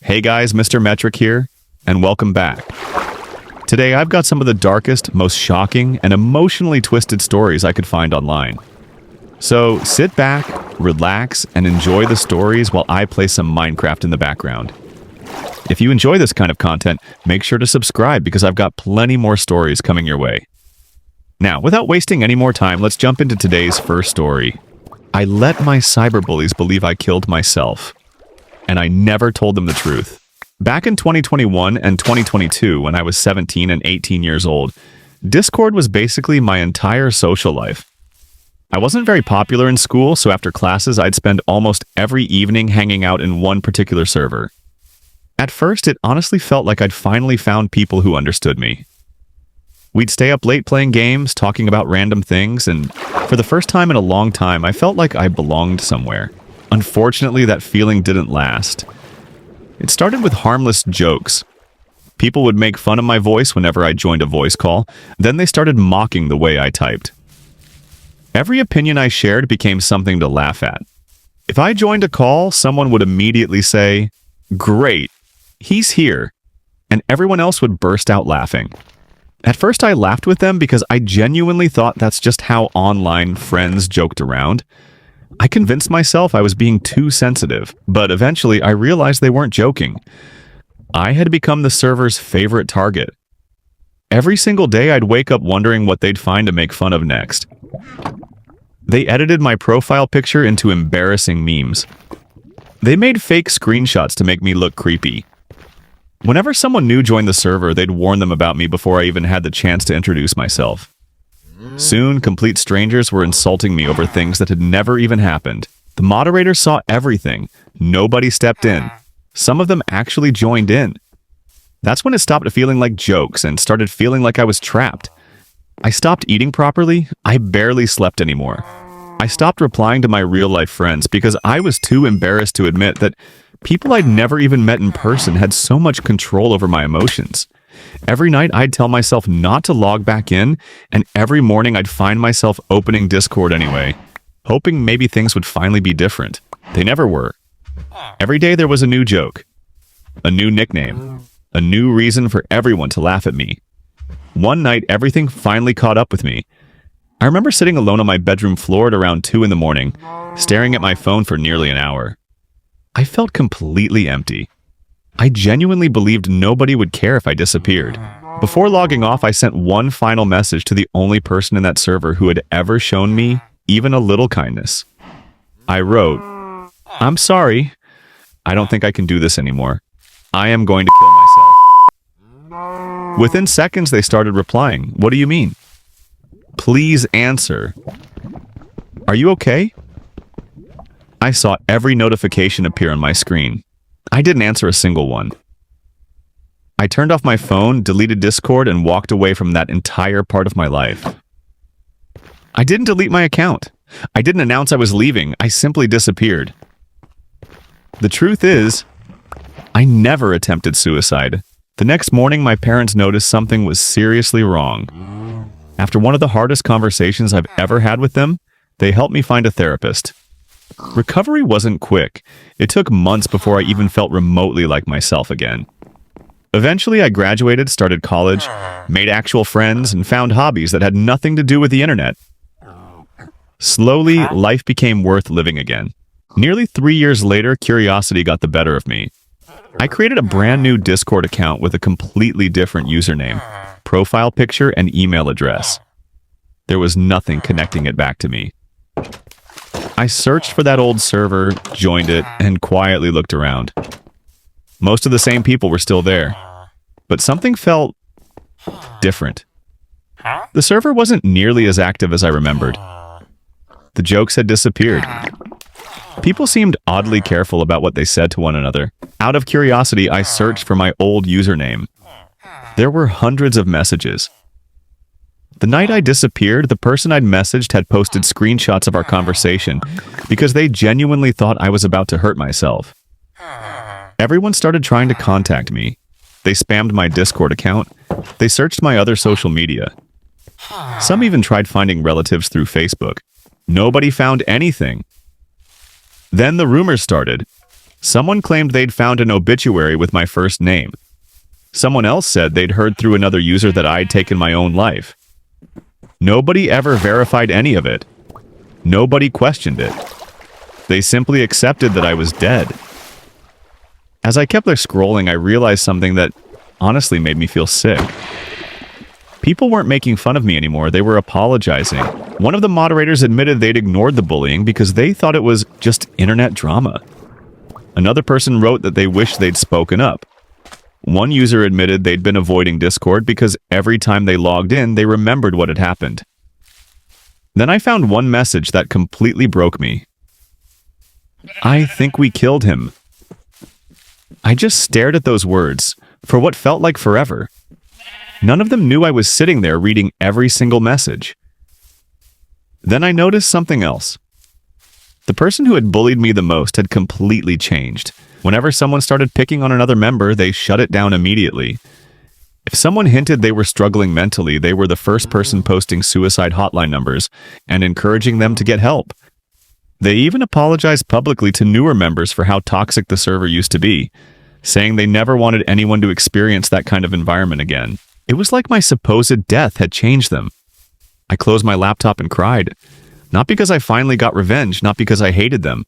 Hey guys, Mr. Metric here, and welcome back. Today I've got some of the darkest, most shocking, and emotionally twisted stories I could find online. So sit back, relax, and enjoy the stories while I play some Minecraft in the background. If you enjoy this kind of content, make sure to subscribe because I've got plenty more stories coming your way. Now, without wasting any more time, let's jump into today's first story. I let my cyberbullies believe I killed myself, and I never told them the truth. Back in 2021 and 2022, when I was 17 and 18 years old, Discord was basically my entire social life. I wasn't very popular in school, so after classes, I'd spend almost every evening hanging out in one particular server. At first, it honestly felt like I'd finally found people who understood me. We'd stay up late playing games, talking about random things, and for the first time in a long time, I felt like I belonged somewhere. Unfortunately, that feeling didn't last. It started with harmless jokes. People would make fun of my voice whenever I joined a voice call, then they started mocking the way I typed. Every opinion I shared became something to laugh at. If I joined a call, someone would immediately say, "Great, he's here," and everyone else would burst out laughing. At first I laughed with them because I genuinely thought that's just how online friends joked around. I convinced myself I was being too sensitive, but eventually I realized they weren't joking. I had become the server's favorite target. Every single day I'd wake up wondering what they'd find to make fun of next. They edited my profile picture into embarrassing memes. They made fake screenshots to make me look creepy. Whenever someone new joined the server, they'd warn them about me before I even had the chance to introduce myself. Soon, complete strangers were insulting me over things that had never even happened. The moderators saw everything. Nobody stepped in. Some of them actually joined in. That's when it stopped feeling like jokes and started feeling like I was trapped. I stopped eating properly. I barely slept anymore. I stopped replying to my real-life friends because I was too embarrassed to admit that people I'd never even met in person had so much control over my emotions. Every night I'd tell myself not to log back in, and every morning I'd find myself opening Discord anyway, hoping maybe things would finally be different. They never were. Every day there was a new joke, a new nickname, a new reason for everyone to laugh at me. One night everything finally caught up with me. I remember sitting alone on my bedroom floor at around 2 in the morning, staring at my phone for nearly an hour. I felt completely empty. I genuinely believed nobody would care if I disappeared. Before logging off, I sent one final message to the only person in that server who had ever shown me even a little kindness. I wrote, "I'm sorry. I don't think I can do this anymore. I am going to kill myself." Within seconds, they started replying, "What do you mean? Please answer. Are you okay?" I saw every notification appear on my screen. I didn't answer a single one. I turned off my phone, deleted Discord, and walked away from that entire part of my life. I didn't delete my account. I didn't announce I was leaving. I simply disappeared. The truth is, I never attempted suicide. The next morning, my parents noticed something was seriously wrong. After one of the hardest conversations I've ever had with them, they helped me find a therapist. Recovery wasn't quick. It took months before I even felt remotely like myself again. Eventually, I graduated, started college, made actual friends, and found hobbies that had nothing to do with the internet. Slowly, life became worth living again. Nearly 3 years later, curiosity got the better of me. I created a brand new Discord account with a completely different username, profile picture, and email address. There was nothing connecting it back to me. I searched for that old server, joined it, and quietly looked around. Most of the same people were still there, but something felt different. The server wasn't nearly as active as I remembered. The jokes had disappeared. People seemed oddly careful about what they said to one another. Out of curiosity, I searched for my old username. There were hundreds of messages. The night I disappeared, the person I'd messaged had posted screenshots of our conversation because they genuinely thought I was about to hurt myself. Everyone started trying to contact me. They spammed my Discord account. They searched my other social media. Some even tried finding relatives through Facebook. Nobody found anything. Then the rumors started. Someone claimed they'd found an obituary with my first name. Someone else said they'd heard through another user that I'd taken my own life. Nobody ever verified any of it. Nobody questioned it. They simply accepted that I was dead. As I kept there scrolling, I realized something that honestly made me feel sick. People weren't making fun of me anymore, they were apologizing. One of the moderators admitted they'd ignored the bullying because they thought it was just internet drama. Another person wrote that they wished they'd spoken up. One user admitted they'd been avoiding Discord because every time they logged in, they remembered what had happened. Then I found one message that completely broke me. "I think we killed him." I just stared at those words for what felt like forever. None of them knew I was sitting there reading every single message. Then I noticed something else. The person who had bullied me the most had completely changed. Whenever someone started picking on another member, they shut it down immediately. If someone hinted they were struggling mentally, they were the first person posting suicide hotline numbers and encouraging them to get help. They even apologized publicly to newer members for how toxic the server used to be, saying they never wanted anyone to experience that kind of environment again. It was like my supposed death had changed them. I closed my laptop and cried. Not because I finally got revenge, not because I hated them,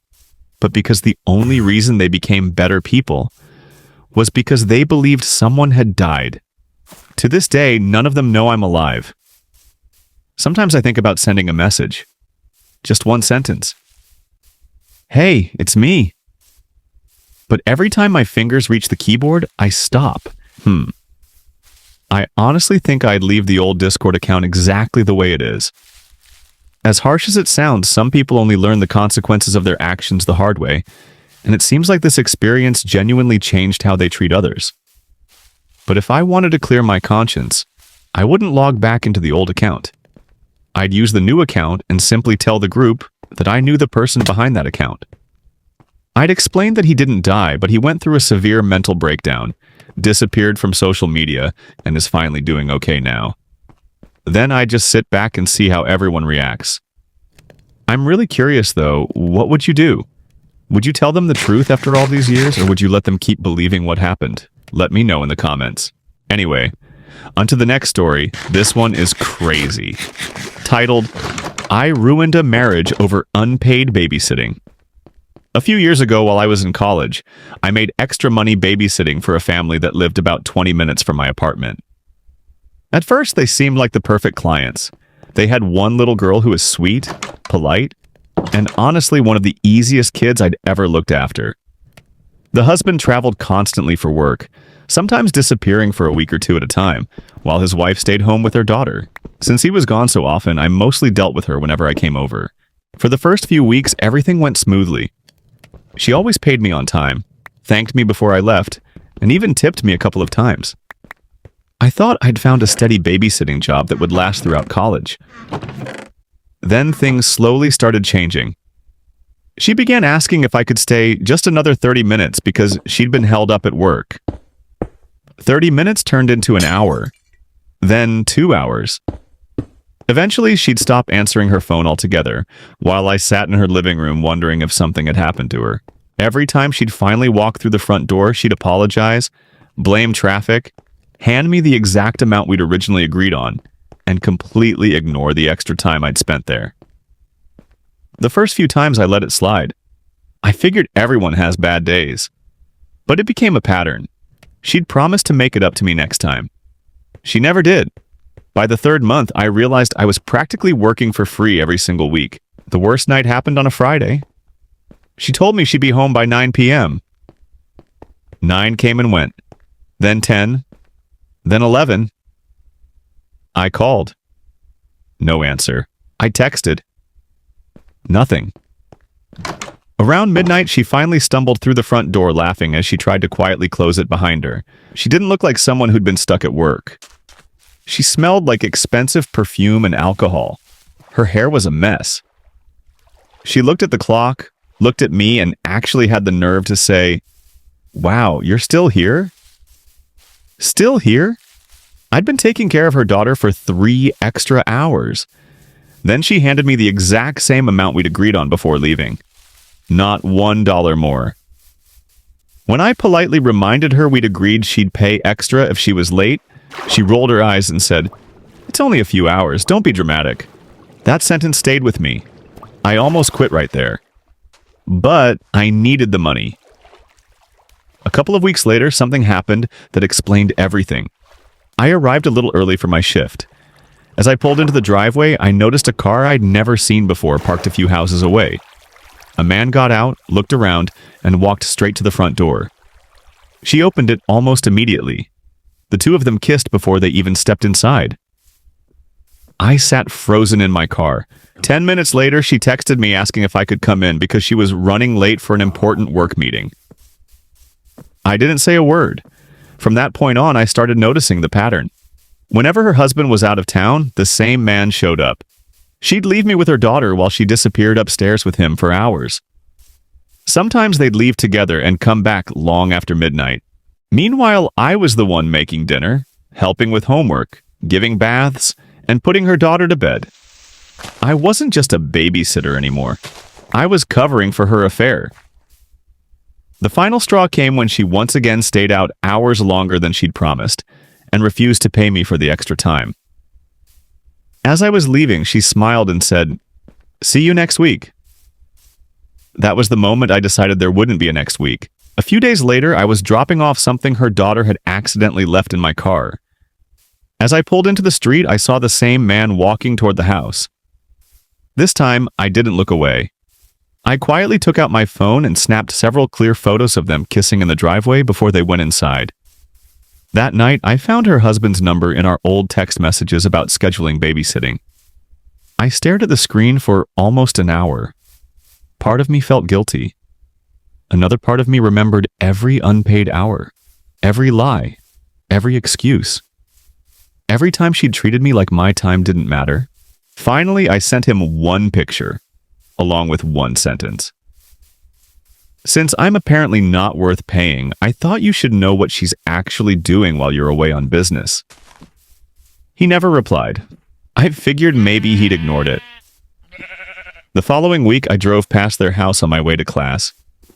but because the only reason they became better people was because they believed someone had died. To this day, none of them know I'm alive. Sometimes I think about sending a message. Just one sentence. "Hey, it's me." But every time my fingers reach the keyboard, I stop. I honestly think I'd leave the old Discord account exactly the way it is. As harsh as it sounds, some people only learn the consequences of their actions the hard way, and it seems like this experience genuinely changed how they treat others. But if I wanted to clear my conscience, I wouldn't log back into the old account. I'd use the new account and simply tell the group that I knew the person behind that account. I'd explained that he didn't die, but he went through a severe mental breakdown, disappeared from social media, and is finally doing okay now. Then I'd just sit back and see how everyone reacts. I'm really curious though, what would you do? Would you tell them the truth after all these years, or would you let them keep believing what happened? Let me know in the comments. Anyway, onto the next story. This one is crazy. Titled, "I Ruined a Marriage Over Unpaid Babysitting." A few years ago while I was in college, I made extra money babysitting for a family that lived about 20 minutes from my apartment. At first, they seemed like the perfect clients. They had one little girl who was sweet, polite, and honestly one of the easiest kids I'd ever looked after. The husband traveled constantly for work, sometimes disappearing for a week or two at a time, while his wife stayed home with their daughter. Since he was gone so often, I mostly dealt with her whenever I came over. For the first few weeks, everything went smoothly. She always paid me on time, thanked me before I left, and even tipped me a couple of times. I thought I'd found a steady babysitting job that would last throughout college. Then things slowly started changing. She began asking if I could stay just another 30 minutes because she'd been held up at work. 30 minutes turned into an hour, then 2 hours. Eventually, she'd stop answering her phone altogether, while I sat in her living room wondering if something had happened to her. Every time she'd finally walk through the front door, she'd apologize, blame traffic, hand me the exact amount we'd originally agreed on, and completely ignore the extra time I'd spent there. The first few times I let it slide. I figured everyone has bad days. But it became a pattern. She'd promised to make it up to me next time. She never did. By the third month, I realized I was practically working for free every single week. The worst night happened on a Friday. She told me she'd be home by 9 p.m. 9 came and went. Then 10. Then 11. I called. No answer. I texted. Nothing. Around midnight, she finally stumbled through the front door laughing as she tried to quietly close it behind her. She didn't look like someone who'd been stuck at work. She smelled like expensive perfume and alcohol. Her hair was a mess. She looked at the clock, looked at me, and actually had the nerve to say, "Wow, you're still here?" Still here? I'd been taking care of her daughter for 3 extra hours. Then she handed me the exact same amount we'd agreed on before leaving. Not $1 more. When I politely reminded her we'd agreed she'd pay extra if she was late, she rolled her eyes and said, "It's only a few hours, don't be dramatic." That sentence stayed with me. I almost quit right there. But I needed the money. A couple of weeks later, something happened that explained everything. I arrived a little early for my shift. As I pulled into the driveway, I noticed a car I'd never seen before parked a few houses away. A man got out, looked around, and walked straight to the front door. She opened it almost immediately. The two of them kissed before they even stepped inside. I sat frozen in my car. 10 minutes later, she texted me asking if I could come in because she was running late for an important work meeting. I didn't say a word. From that point on, I started noticing the pattern. Whenever her husband was out of town, the same man showed up. She'd leave me with her daughter while she disappeared upstairs with him for hours. Sometimes they'd leave together and come back long after midnight. Meanwhile, I was the one making dinner, helping with homework, giving baths, and putting her daughter to bed. I wasn't just a babysitter anymore. I was covering for her affair. The final straw came when she once again stayed out hours longer than she'd promised and refused to pay me for the extra time. As I was leaving, she smiled and said, "See you next week." That was the moment I decided there wouldn't be a next week. A few days later, I was dropping off something her daughter had accidentally left in my car. As I pulled into the street, I saw the same man walking toward the house. This time, I didn't look away. I quietly took out my phone and snapped several clear photos of them kissing in the driveway before they went inside. That night, I found her husband's number in our old text messages about scheduling babysitting. I stared at the screen for almost an hour. Part of me felt guilty. Another part of me remembered every unpaid hour, every lie, every excuse. Every time she'd treated me like my time didn't matter. Finally, I sent him one picture, along with one sentence. "Since I'm apparently not worth paying, I thought you should know what she's actually doing while you're away on business." He never replied. I figured maybe he'd ignored it. The following week, I drove past their house on my way to class.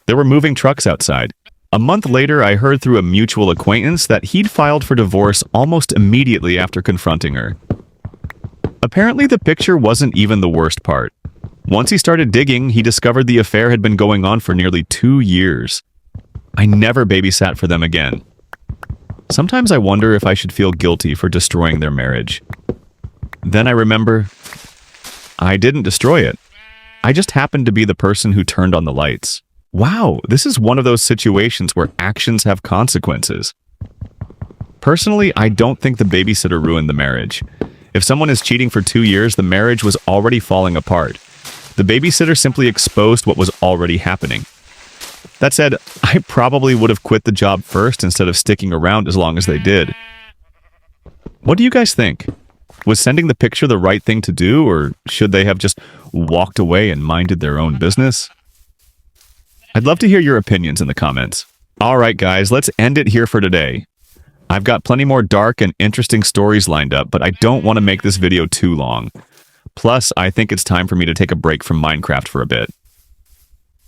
There were moving trucks outside. A month later, I heard through a mutual acquaintance that he'd filed for divorce almost immediately after confronting her. Apparently, the picture wasn't even the worst part. Once he started digging, he discovered the affair had been going on for nearly 2 years. I never babysat for them again. Sometimes I wonder if I should feel guilty for destroying their marriage. Then I remember, I didn't destroy it. I just happened to be the person who turned on the lights. Wow, this is one of those situations where actions have consequences. Personally, I don't think the babysitter ruined the marriage. If someone is cheating for 2 years, the marriage was already falling apart. The babysitter simply exposed what was already happening. That said, I probably would have quit the job first instead of sticking around as long as they did. What do you guys think? Was sending the picture the right thing to do, or should they have just walked away and minded their own business? I'd love to hear your opinions in the comments. Alright guys, let's end it here for today. I've got plenty more dark and interesting stories lined up, but I don't want to make this video too long. Plus, I think it's time for me to take a break from Minecraft for a bit.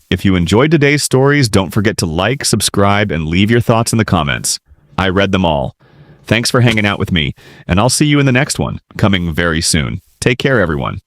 If you enjoyed today's stories, don't forget to like, subscribe, and leave your thoughts in the comments. I read them all. Thanks for hanging out with me, and I'll see you in the next one, coming very soon. Take care, everyone.